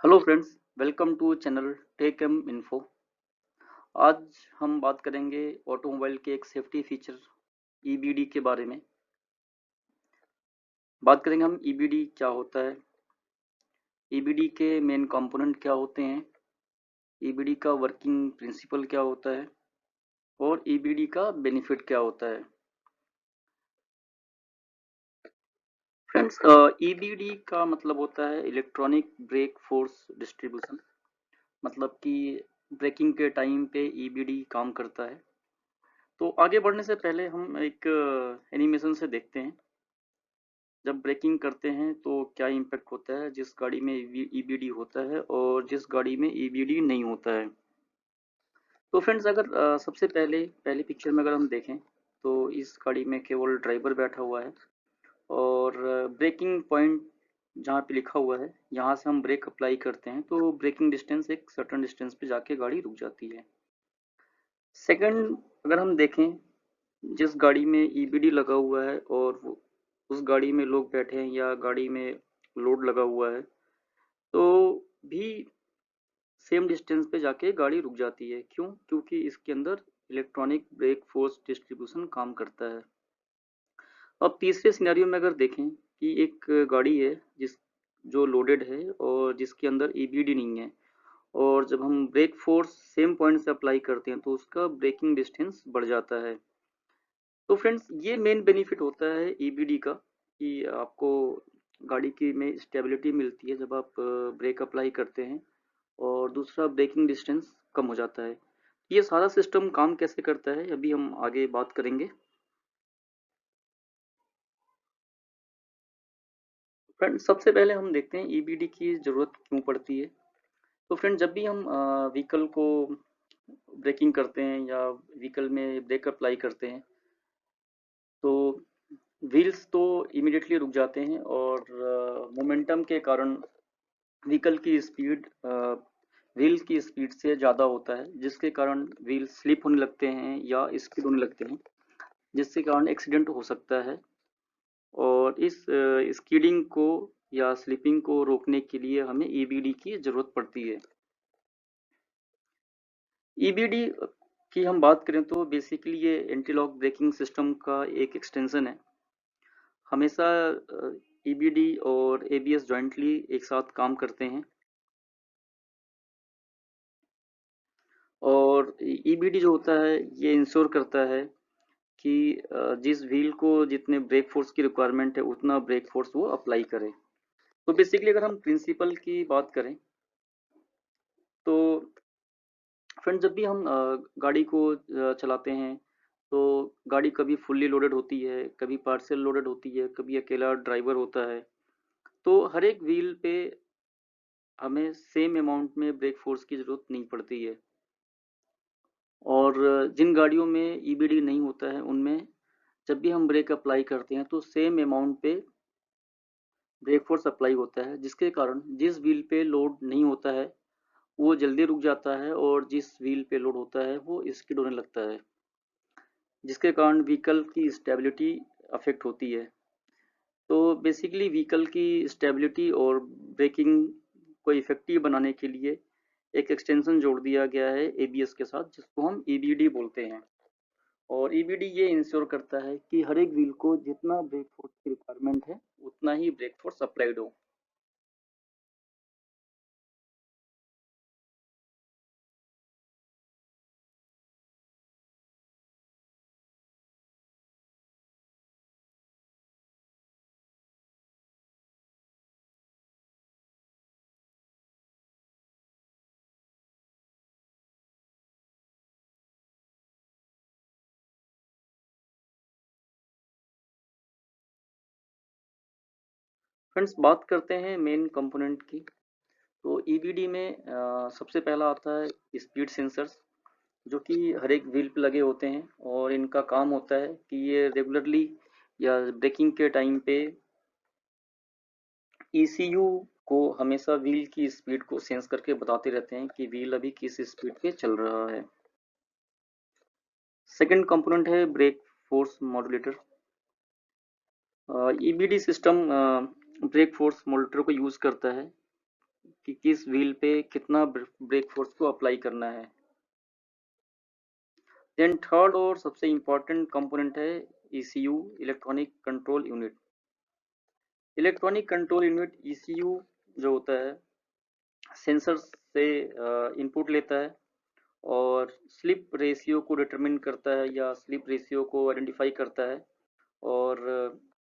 Hello friends, welcome to channel tech M info. आज हम बात करेंगे ऑटोमोबाइल के एक सेफ्टी फीचर ईबीडी के बारे में। बात करेंगे हम ईबीडी क्या होता है, ईबीडी के मेन कंपोनेंट क्या होते हैं, ईबीडी का वर्किंग प्रिंसिपल क्या होता है और ईबीडी का बेनिफिट क्या होता है। फ्रेंड्स, ईबीडी का मतलब होता है इलेक्ट्रॉनिक ब्रेक फोर्स डिस्ट्रीब्यूशन। मतलब कि ब्रेकिंग के टाइम पे ईबीडी काम करता है। तो आगे बढ़ने से पहले हम एक एनिमेशन से देखते हैं। जब ब्रेकिंग करते हैं तो क्या इम्पैक्ट होता है जिस गाड़ी में ईबीडी होता है और जिस गाड़ी में ईबीडी नहीं होता है। तो फ्रेंड्स, अगर सबसे पहले पहली पिक्चर में अगर हम देखें तो इस गाड़ी में केवल ड्राइवर बैठा हुआ है और ब्रेकिंग पॉइंट जहाँ पे लिखा हुआ है यहाँ से हम ब्रेक अप्लाई करते हैं तो ब्रेकिंग डिस्टेंस एक सर्टेन डिस्टेंस पे जाके गाड़ी रुक जाती है। सेकंड, अगर हम देखें जिस गाड़ी में ईबीडी लगा हुआ है और उस गाड़ी में लोग बैठे हैं या गाड़ी में लोड लगा हुआ है तो भी सेम डिस्टेंस पे जाके गाड़ी रुक जाती है। क्यों? क्योंकि इसके अंदर इलेक्ट्रॉनिक ब्रेक फोर्स डिस्ट्रीब्यूशन काम करता है। अब तीसरे सिनेरियो में अगर देखें कि एक गाड़ी है जिस जो लोडेड है और जिसके अंदर ईबीडी नहीं है और जब हम ब्रेक फोर्स सेम पॉइंट से अप्लाई करते हैं तो उसका ब्रेकिंग डिस्टेंस बढ़ जाता है। तो फ्रेंड्स, ये मेन बेनिफिट होता है ईबीडी का कि आपको गाड़ी की में स्टेबिलिटी मिलती है जब आप ब्रेक अप्लाई करते हैं और दूसरा ब्रेकिंग डिस्टेंस कम हो जाता है। ये सारा सिस्टम काम कैसे करता है अभी हम आगे बात करेंगे। फ्रेंड, सबसे पहले हम देखते हैं ईबीडी की ज़रूरत क्यों पड़ती है। तो फ्रेंड, जब भी हम व्हीकल को ब्रेकिंग करते हैं या व्हीकल में ब्रेक अप्लाई करते हैं तो व्हील्स तो इमीडिएटली रुक जाते हैं और मोमेंटम के कारण व्हीकल की स्पीड व्हील की स्पीड से ज़्यादा होता है जिसके कारण व्हील स्लिप होने लगते हैं या स्किड होने लगते हैं जिसके कारण एक्सीडेंट हो सकता है। और इस स्कीडिंग को या स्लिपिंग को रोकने के लिए हमें ईबीडी की ज़रूरत पड़ती है। ईबीडी की हम बात करें तो बेसिकली ये एंटी लॉक ब्रेकिंग सिस्टम का एक एक्सटेंशन है। हमेशा ईबीडी और एबीएस जॉइंटली एक साथ काम करते हैं और ईबीडी जो होता है ये इंश्योर करता है कि जिस व्हील को जितने ब्रेक फोर्स की रिक्वायरमेंट है उतना ब्रेक फोर्स वो अप्लाई करे। तो बेसिकली अगर हम प्रिंसिपल की बात करें तो फ्रेंड, जब भी हम गाड़ी को चलाते हैं तो गाड़ी कभी फुल्ली लोडेड होती है, कभी पार्शियल लोडेड होती है, कभी अकेला ड्राइवर होता है। तो हर एक व्हील पे हमें सेम अमाउंट में ब्रेक फोर्स की ज़रूरत नहीं पड़ती है और जिन गाड़ियों में ईबीडी नहीं होता है उनमें जब भी हम ब्रेक अप्लाई करते हैं तो सेम अमाउंट पे ब्रेक फोर्स अप्लाई होता है जिसके कारण जिस व्हील पे लोड नहीं होता है वो जल्दी रुक जाता है और जिस व्हील पे लोड होता है वो स्किड होने लगता है जिसके कारण व्हीकल की स्टेबिलिटी अफेक्ट होती है। तो बेसिकली व्हीकल की स्टेबिलिटी और ब्रेकिंग को इफेक्टिव बनाने के लिए एक एक्सटेंशन जोड़ दिया गया है एबीएस के साथ जिसको हम ईबीडी बोलते हैं। और ईबीडी ये इंश्योर करता है कि हर एक व्हील को जितना ब्रेक फोर्स की रिक्वायरमेंट है उतना ही ब्रेक फोर्स अप्लाइड हो। फ्रेंड्स, बात करते हैं मेन कंपोनेंट की। तो ईबीडी में सबसे पहला आता है स्पीड सेंसर्स जो कि हर एक व्हील पे लगे होते हैं और इनका काम होता है कि ये रेगुलरली या ब्रेकिंग के टाइम पे ईसीयू को हमेशा व्हील की स्पीड को सेंस करके बताते रहते हैं कि व्हील अभी किस स्पीड पे चल रहा है। सेकंड कंपोनेंट है brake force modulator. EBD system brake force modulator को यूज करता है कि किस व्हील पे कितना ब्रेक फोर्स को अप्लाई करना है। देन थर्ड और सबसे इम्पोर्टेंट कंपोनेंट है ECU, electronic control unit. Electronic control unit ECU जो होता है सेंसर से इनपुट लेता है और स्लिप रेशियो को डिटरमिन करता है या स्लिप रेशियो को आइडेंटिफाई करता है और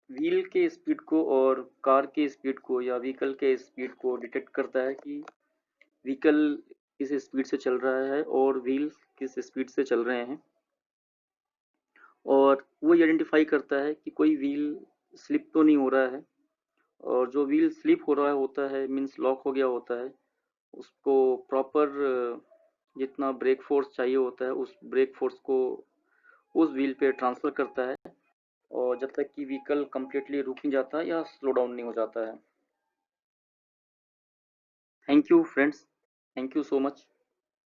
व्हील के स्पीड को और कार के स्पीड को या व्हीकल के स्पीड को डिटेक्ट करता है कि व्हीकल किस स्पीड से चल रहा है और व्हील किस स्पीड से चल रहे हैं। और वो ये आइडेंटिफाई करता है कि कोई व्हील स्लिप तो नहीं हो रहा है, और जो व्हील स्लिप हो रहा होता है मीन्स लॉक हो गया होता है, उसको प्रॉपर जितना ब्रेक फोर्स चाहिए होता है उस ब्रेक फोर्स को उस व्हील पे ट्रांसफर करता है, और जब तक कि व्हीकल कम्प्लीटली रुक नहीं जाता या स्लो डाउन नहीं हो जाता है। Thank you friends, thank you so much.